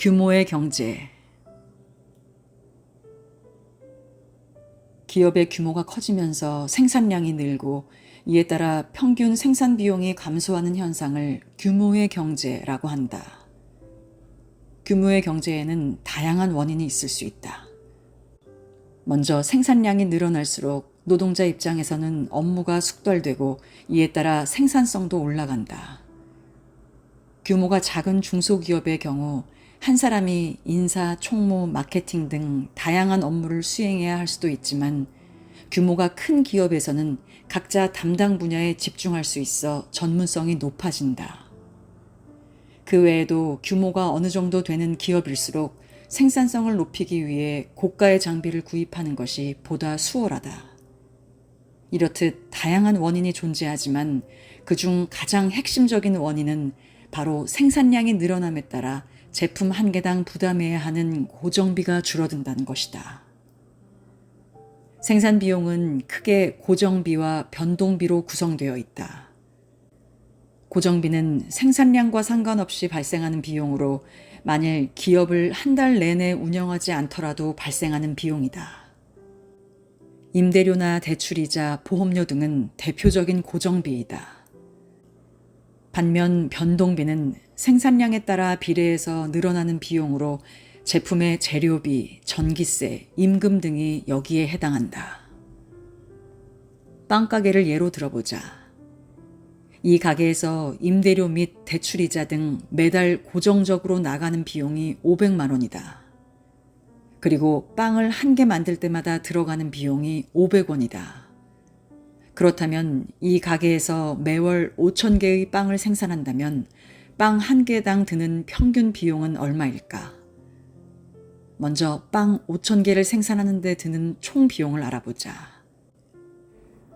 규모의 경제. 기업의 규모가 커지면서 생산량이 늘고 이에 따라 평균 생산 비용이 감소하는 현상을 규모의 경제라고 한다. 규모의 경제에는 다양한 원인이 있을 수 있다. 먼저 생산량이 늘어날수록 노동자 입장에서는 업무가 숙달되고 이에 따라 생산성도 올라간다. 규모가 작은 중소기업의 경우 한 사람이 인사, 총무, 마케팅 등 다양한 업무를 수행해야 할 수도 있지만 규모가 큰 기업에서는 각자 담당 분야에 집중할 수 있어 전문성이 높아진다. 그 외에도 규모가 어느 정도 되는 기업일수록 생산성을 높이기 위해 고가의 장비를 구입하는 것이 보다 수월하다. 이렇듯 다양한 원인이 존재하지만 그중 가장 핵심적인 원인은 바로 생산량이 늘어남에 따라 제품 한 개당 부담해야 하는 고정비가 줄어든다는 것이다. 생산 비용은 크게 고정비와 변동비로 구성되어 있다. 고정비는 생산량과 상관없이 발생하는 비용으로 만일 기업을 한 달 내내 운영하지 않더라도 발생하는 비용이다. 임대료나 대출이자 보험료 등은 대표적인 고정비이다. 반면 변동비는 생산량에 따라 비례해서 늘어나는 비용으로 제품의 재료비, 전기세, 임금 등이 여기에 해당한다. 빵가게를 예로 들어보자. 이 가게에서 임대료 및 대출이자 등 매달 고정적으로 나가는 비용이 500만 원이다. 그리고 빵을 한 개 만들 때마다 들어가는 비용이 500원이다. 그렇다면 이 가게에서 매월 5,000개의 빵을 생산한다면 빵 한 개당 드는 평균 비용은 얼마일까? 먼저 빵 5,000개를 생산하는 데 드는 총 비용을 알아보자.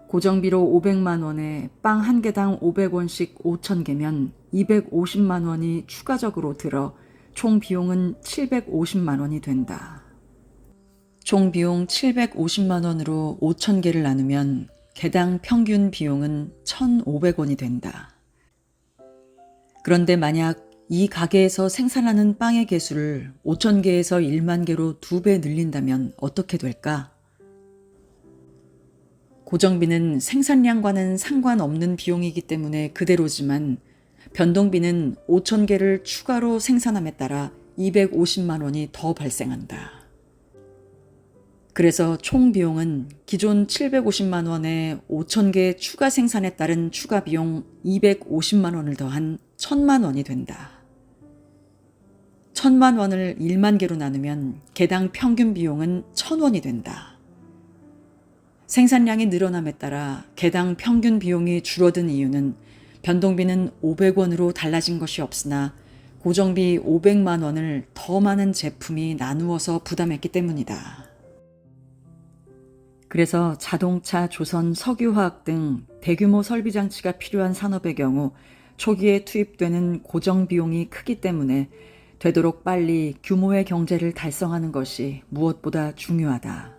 고정비로 500만 원에 빵 한 개당 500원씩 5,000개면 250만 원이 추가적으로 들어 총 비용은 750만 원이 된다. 총 비용 750만 원으로 5,000개를 나누면 개당 평균 비용은 1,500원이 된다. 그런데 만약 이 가게에서 생산하는 빵의 개수를 5,000개에서 1만 개로 2배 늘린다면 어떻게 될까? 고정비는 생산량과는 상관없는 비용이기 때문에 그대로지만 변동비는 5,000개를 추가로 생산함에 따라 250만 원이 더 발생한다. 그래서 총 비용은 기존 750만 원에 5,000개 추가 생산에 따른 추가 비용 250만 원을 더한 1,000만 원이 된다. 1,000만 원을 1만 개로 나누면 개당 평균 비용은 1,000원이 된다. 생산량이 늘어남에 따라 개당 평균 비용이 줄어든 이유는 변동비는 500원으로 달라진 것이 없으나 고정비 500만 원을 더 많은 제품이 나누어서 부담했기 때문이다. 그래서 자동차, 조선, 석유화학 등 대규모 설비 장치가 필요한 산업의 경우 초기에 투입되는 고정 비용이 크기 때문에 되도록 빨리 규모의 경제를 달성하는 것이 무엇보다 중요하다.